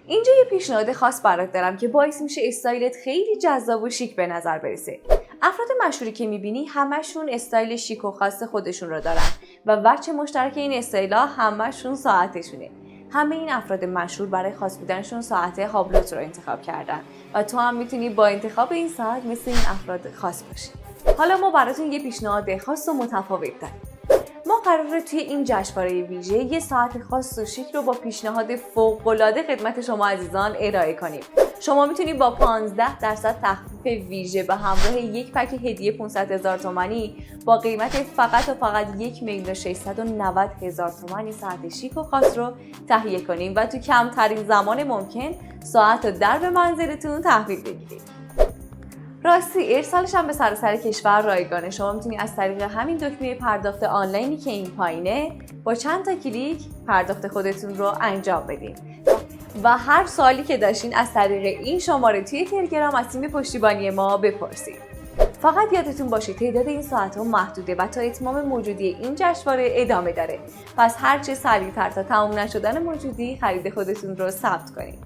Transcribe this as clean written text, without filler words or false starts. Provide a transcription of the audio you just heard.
اینجا یه پیشنهاد خاص برات دارم که باعث میشه استایلت خیلی جذاب و شیک به نظر برسه. افراد مشهوری که میبینی همشون استایل شیک و خاص خودشون رو دارن و وجه مشترک این استایل‌ها همشون ساعتشونه. همه این افراد مشهور برای خاص بودنشون ساعت هابلوت رو انتخاب کردن و تو هم میتونی با انتخاب این ساعت مثل این افراد خاص باشی. حالا ما براتون یه پیشنهاد خاص و متفاوت داریم. ما قراره توی این جشنواره ویژه یه ساعت خاص و شیک رو با پیشنهاد فوق‌العاده خدمت شما عزیزان ارائه کنیم. شما میتونید با 15% تخفیف ویژه به همراه یک پک هدیه 500,000 تومانی با قیمت فقط و فقط 1,690,000 تومانی ساعت شیک و خاص رو تهیه کنیم و تو کمترین زمان ممکن ساعت رو در به منزلتون تحویل بگیرید. راستی ارسالش هم به سراسر کشور رایگانه. شما میتونید از طریق همین دکمه پرداخت آنلاینی که این پایینه با چند تا کلیک پرداخت خودتون رو انجام بدین و هر سوالی که داشتین از طریق این شماره توی تلگرام از تیم پشتیبانی ما بپرسید. فقط یادتون باشه تعداد این ساعت‌ها محدوده و تا اتمام موجودی این جشنواره ادامه داره. پس هر چه سریع‌تر تا تموم نشدن موجودی خرید خودتون رو ثبت کنید.